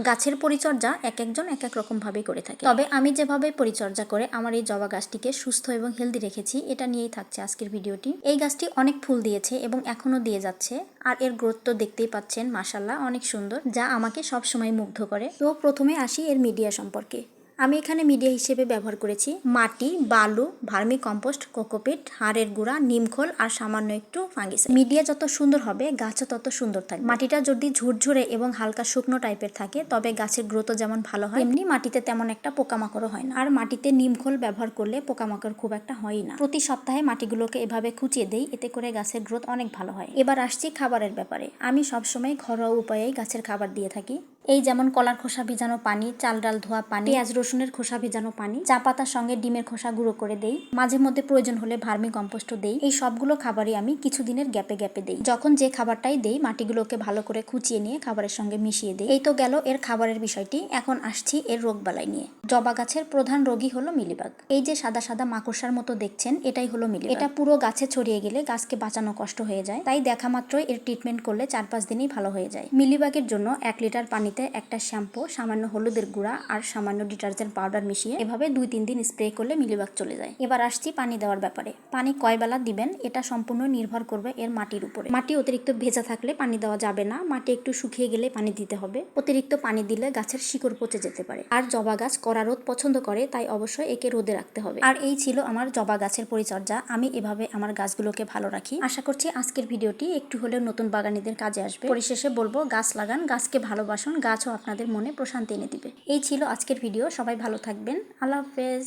গাছের পরিচর্যা এক একজন এক এক রকমভাবে করে থাকে, তবে আমি যেভাবে পরিচর্যা করে আমার এই জবা গাছটিকে সুস্থ এবং হেলদি রেখেছি এটা নিয়েই থাকছে আজকের ভিডিওটি। এই গাছটি অনেক ফুল দিয়েছে এবং এখনো দিয়ে যাচ্ছে, আর এর গ্রোথ তো দেখতেই পাচ্ছেন, মাশাআল্লাহ অনেক সুন্দর, যা আমাকে সবসময় মুগ্ধ করে। তো প্রথমে আসি এর মিডিয়া সম্পর্কে। আমি এখানে মিডিয়া হিসেবে ব্যবহার করেছি মাটি, বালু, ভার্মি কম্পোস্ট, কোকোপিট, হাড়ের গুঁড়া, নিমখোল আর সামান্য একটু ফাঙ্গিসাইড। মিডিয়া যত সুন্দর হবে গাছও তত সুন্দর থাকবে। মাটিটা যদি ঝুরঝুরে এবং হালকা শুকনো টাইপের থাকে তবে গাছের গ্রোথও যেমন ভালো হয়, এমনি মাটিতে তেমন একটা পোকামাকড়ও হয় না। আর মাটিতে নিমখোল ব্যবহার করলে পোকামাকড় খুব একটা হয় না। প্রতি সপ্তাহে মাটিগুলোকে এভাবে খুঁচিয়ে দেই, এতে করে গাছের গ্রোথ অনেক ভালো হয়। এবার আসছি খাবারের ব্যাপারে। আমি সবসময় ঘরোয়া উপায়েই গাছের খাবার দিয়ে থাকি। এই যেমন কলার খোসা ভিজানো পানি, চাল ডাল ধোয়া পানি, পেঁয়াজ রসুনের খোসা ভিজানো পানি, চা পাতার সঙ্গে ডিমের খোসা গুঁড়ো করে দেই, মাঝে মধ্যে প্রয়োজন হলে ভার্মি কম্পোস্টও দেই। এই সবগুলো খাবারই আমি কিছুদিনের গ্যাপে গ্যাপে দেই। যখন যে খাবারটাই দেই মাটিগুলোকে ভালো করে খুঁচিয়ে নিয়ে খাবারের সঙ্গে মিশিয়ে দেই। এই তো গেল এর খাবারের বিষয়টি। এখন আসছি এর রোগবালাই নিয়ে। জবা গাছের প্রধান রোগী হলো মিলিবাগ। এই যে সাদা সাদা মাকড়সার মতো দেখছেন, এটাই হলো মিলিবাগ। এটা পুরো গাছে ছড়িয়ে গেলে গাছকে বাঁচানো কষ্ট হয়ে যায়, তাই দেখা মাত্রই এর ট্রিটমেন্ট করলে 4-5 দিনেই ভালো হয়ে যায়। মিলিবাগের জন্য 1 লিটার পানিতে একটা শ্যাম্পু, সামান্য হলুদের গুঁড়া আর সামান্য ডিটারজেন্ট পাউডার মিশিয়ে এভাবে 2-3 দিন স্প্রে করলে মিলিবাগ চলে যায়। এবার আসছি পানি দেওয়ার ব্যাপারে। পানি কয় বেলা দিবেন এটা সম্পূর্ণ নির্ভর করবে এর মাটির উপরে। মাটি অতিরিক্ত ভেজা থাকলে পানি দেওয়া যাবে না, মাটি একটু শুকিয়ে গেলে পানি দিতে হবে। অতিরিক্ত পানি দিলে গাছের শিকড় পচে যেতে পারে। আর জবা গাছ কড়া রোদ পছন্দ করে, তাই অবশ্যই একে রোদে রাখতে হবে। আর এই ছিল আমার জবা গাছের পরিচর্যা। আমি এভাবে আমার গাছগুলোকে ভালো রাখি। আশা করছি আজকের ভিডিওটি একটু হলেও নতুন বাগানীদের কাজে আসবে। পরিশেষে বলবো, গাছ লাগান, গাছকে ভালোবাসুন, গাছও আপনাদের মনে প্রশান্তি এনে দিবে। এই ছিল আজকের ভিডিও। সবাই ভালো থাকবেন। আল্লাহ হাফেজ।